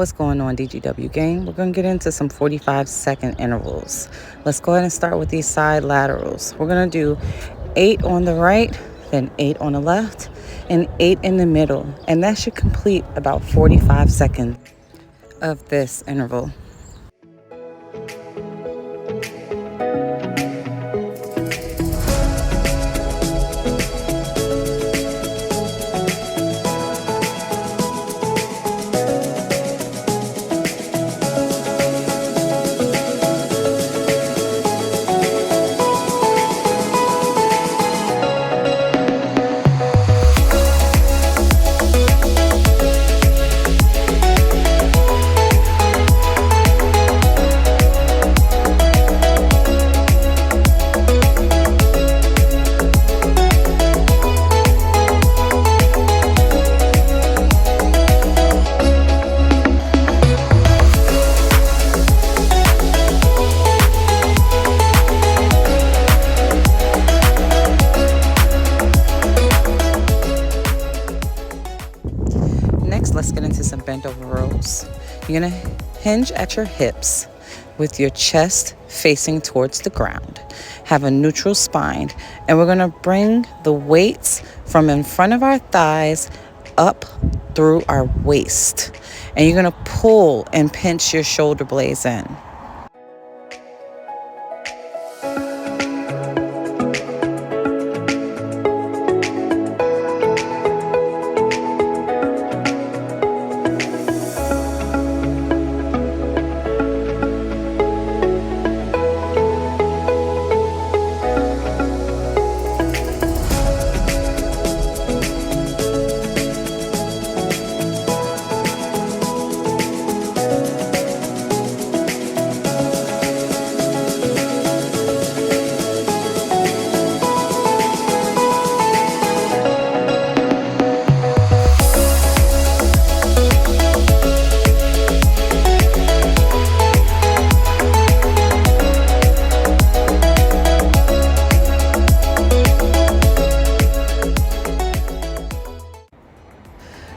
What's going on, DGW gang? We're going to get into some 45-second intervals. Let's go ahead and start with these side laterals. We're going to do 8 on the right, then 8 on the left, and 8 in the middle. And that should complete about 45 seconds of this interval. Next, let's get into some bent over rows. You're going to hinge at your hips with your chest facing towards the ground. Have a neutral spine, and we're going to bring the weights from in front of our thighs up through our waist. And you're going to pull and pinch your shoulder blades in.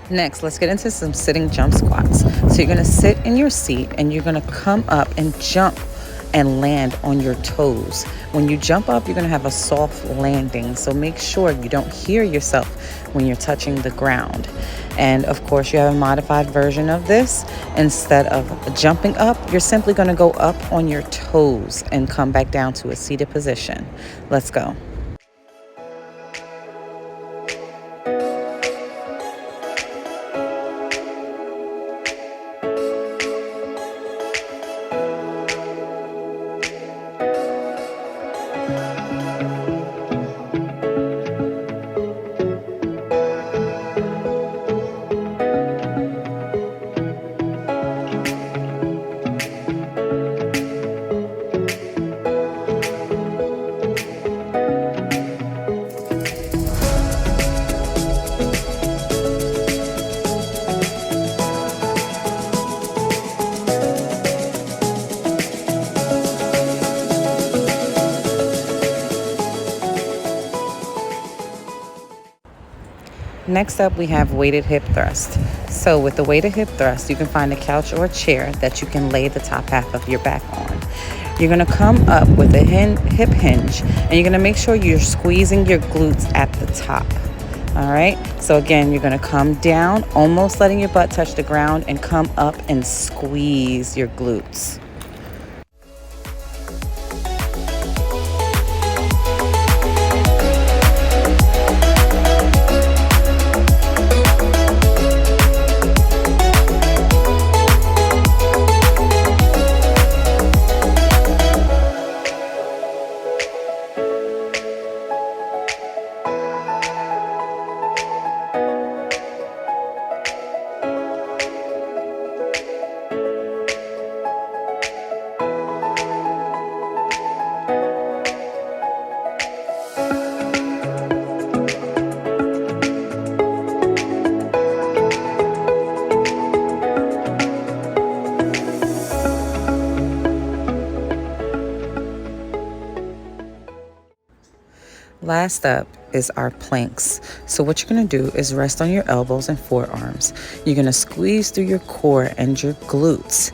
Next, let's get into some sitting jump squats. So you're going to sit in your seat and you're going to come up and jump and land on your toes. When you jump up, you're going to have a soft landing. So make sure you don't hear yourself when you're touching the ground. And of course, you have a modified version of this. Instead of jumping up, you're simply going to go up on your toes and come back down to a seated position. Let's go. Next up, we have weighted hip thrust. So with the weighted hip thrust, you can find a couch or a chair that you can lay the top half of your back on. You're going to come up with a hip hinge, and you're going to make sure you're squeezing your glutes at the top. All right. So again, you're going to come down, almost letting your butt touch the ground, and come up and squeeze your glutes. Last up, is our planks. So what you're gonna do is rest on your elbows and forearms. You're gonna squeeze through your core and your glutes.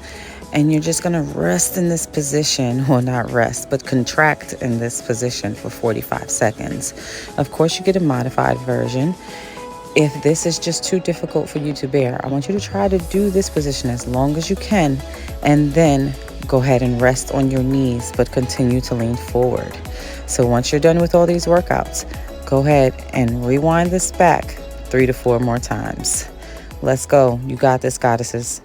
And you're just gonna rest in this position, well, not rest, but contract in this position for 45 seconds. Of course, you get a modified version. If this is just too difficult for you to bear, I want you to try to do this position as long as you can, and then go ahead and rest on your knees, but continue to lean forward. So once you're done with all these workouts, go ahead and rewind this back 3 to 4 more times. Let's go. You got this, goddesses.